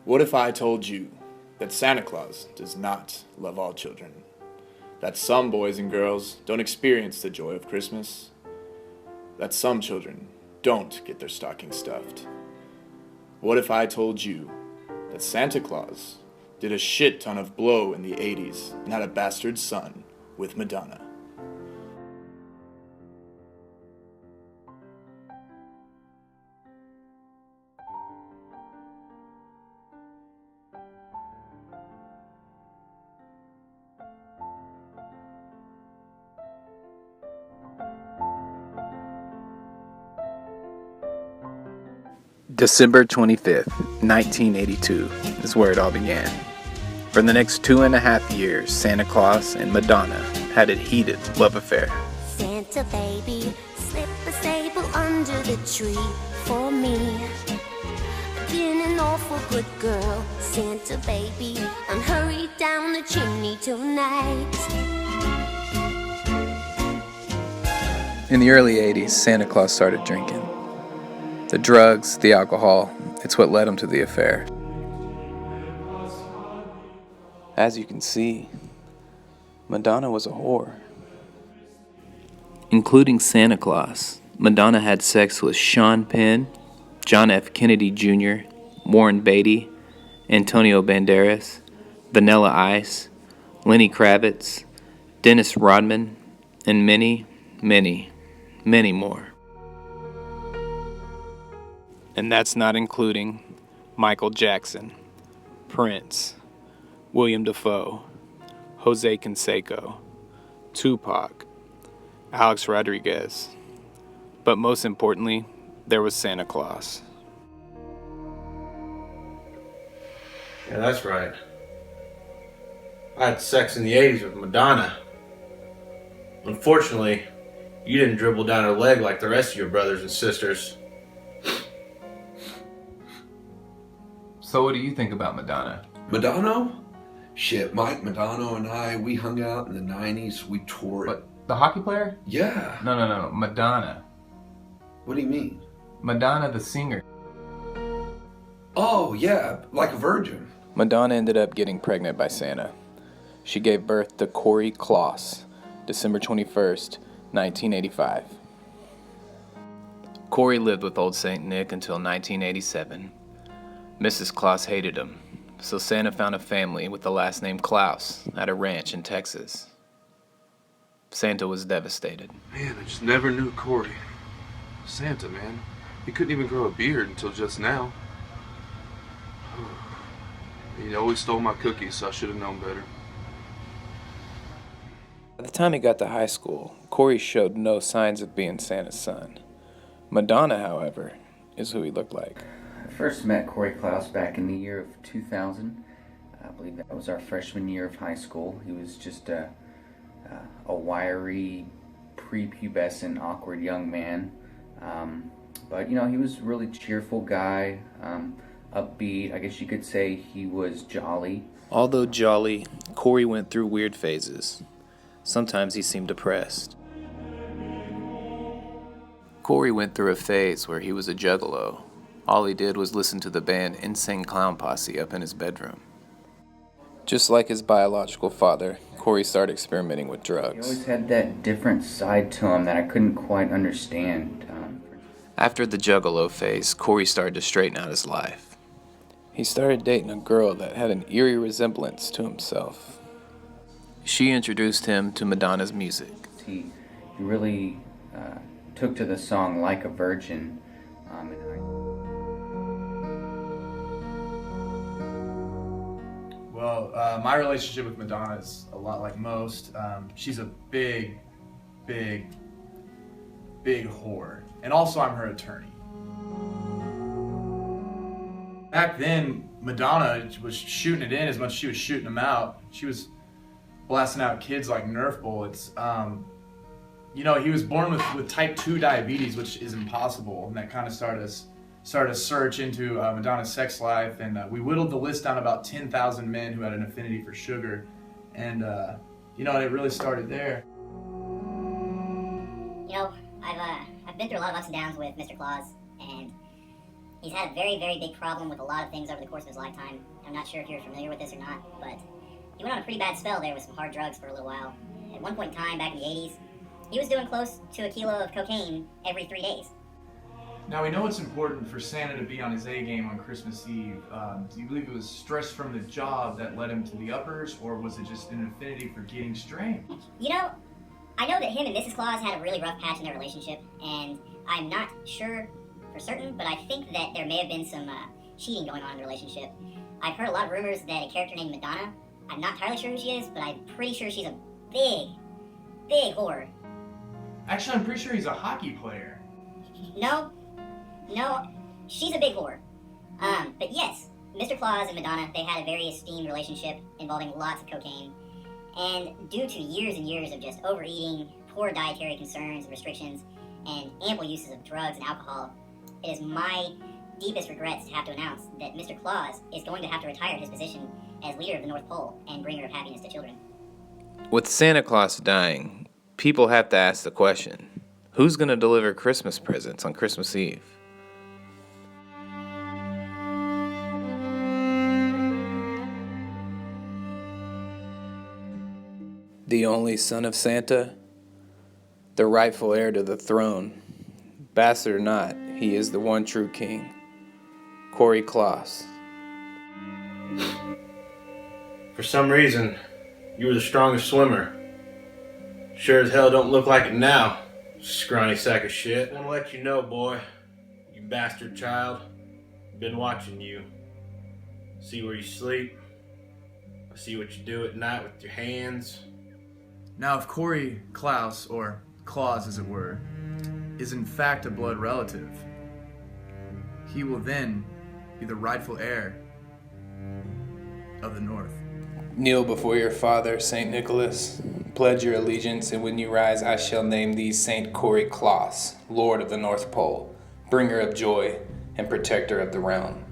What if I told you that Santa Claus does not love all children? That some boys and girls don't experience the joy of Christmas? That some children don't get their stockings stuffed? What if I told you that Santa Claus did a shit ton of blow in the 80s and had a bastard son with Madonna? December 25th, 1982 is where it all began. For the next 2.5 years, Santa Claus and Madonna had a heated love affair. Santa baby, slip a sable under the tree for me. Been an awful good girl, Santa baby, and hurry down the chimney tonight. In the early 80s, Santa Claus started drinking. The drugs, the alcohol, it's what led him to the affair. As you can see, Madonna was a whore. Including Santa Claus, Madonna had sex with Sean Penn, John F. Kennedy Jr., Warren Beatty, Antonio Banderas, Vanilla Ice, Lenny Kravitz, Dennis Rodman, and many, many, many more. And that's not including Michael Jackson, Prince, William Dafoe, Jose Canseco, Tupac, Alex Rodriguez. But most importantly, there was Santa Claus. Yeah, that's right. I had sex in the 80s with Madonna. Unfortunately, you didn't dribble down her leg like the rest of your brothers and sisters. So what do you think about Madonna? Madonna? Shit, Mike Madonna and I, we hung out in the 90s. We toured. What, the hockey player? Yeah. No. Madonna. What do you mean? Madonna the singer. Oh, yeah, like a virgin. Madonna ended up getting pregnant by Santa. She gave birth to Corey Kloss, December 21st, 1985. Corey lived with old St. Nick until 1987. Mrs. Kloss hated him, so Santa found a family with the last name Klaus at a ranch in Texas. Santa was devastated. Man, I just never knew Corey. Santa, man. He couldn't even grow a beard until just now. He always stole my cookies, so I should have known better. By the time he got to high school, Corey showed no signs of being Santa's son. Madonna, however, is who he looked like. I first met Corey Klaus back in the year of 2000. I believe that was our freshman year of high school. He was just a wiry, prepubescent, awkward young man. But, he was a really cheerful guy, upbeat. I guess you could say he was jolly. Although jolly, Corey went through weird phases. Sometimes he seemed depressed. Corey went through a phase where he was a juggalo. All he did was listen to the band Insane Clown Posse up in his bedroom. Just like his biological father, Corey started experimenting with He drugs. always had that different side to him that I couldn't quite understand. After the juggalo phase, Corey started to straighten out his life. He started dating a girl that had an eerie resemblance to himself. She introduced him to Madonna's music. He really took to the song Like a Virgin. Well, my relationship with Madonna is a lot like most. She's a big whore. And also I'm her attorney. Back then, Madonna was shooting it in as much as she was shooting them out. She was blasting out kids like Nerf bullets. He was born with type 2 diabetes, which is impossible. And that kind of started a search into Madonna's sex life. And we whittled the list down about 10,000 men who had an affinity for sugar. And, it really started there. I've been through a lot of ups and downs with Mr. Claus, and He's had a very, very big problem with a lot of things over the course of his lifetime. I'm not sure if you're familiar with this or not, but he went on a pretty bad spell there with some hard drugs for a little while. At one point in time, back in the 80s, he was doing close to a kilo of cocaine every 3 days. Now, we know it's important for Santa to be on his A game on Christmas Eve. Do you believe it was stress from the job that led him to the uppers, or was it just an affinity for getting strange? You know, I know that him and Mrs. Claus had a really rough patch in their relationship, and I'm not sure for certain, but I think that there may have been some cheating going on in the relationship. I've heard a lot of rumors that a character named Madonna, I'm not entirely sure who she is, but I'm pretty sure she's a big, big whore. Actually, I'm pretty sure he's a hockey player. No, she's a big whore. But yes, Mr. Claus and Madonna, they had a very esteemed relationship involving lots of cocaine. And due to years and years of just overeating, poor dietary concerns and restrictions, and ample uses of drugs and alcohol, it is my deepest regrets to have to announce that Mr. Claus is going to have to retire his position as leader of the North Pole and bringer of happiness to children. With Santa Claus dying, people have to ask the question, who's going to deliver Christmas presents on Christmas Eve? The only son of Santa, the rightful heir to the throne. Bastard or not, he is the one true king. Corey Kloss. For some reason, you were the strongest swimmer. Sure as hell don't look like it now, scrawny sack of shit. I want to let you know, boy, you bastard child, I've been watching you. See where you sleep. I see what you do at night with your hands. Now, if Corey Klaus, or Claus as it were, is in fact a blood relative, he will then be the rightful heir of the North. Kneel before your father, St. Nicholas. Pledge your allegiance, and when you rise, I shall name thee St. Corey Kloss, Lord of the North Pole, bringer of joy and protector of the realm.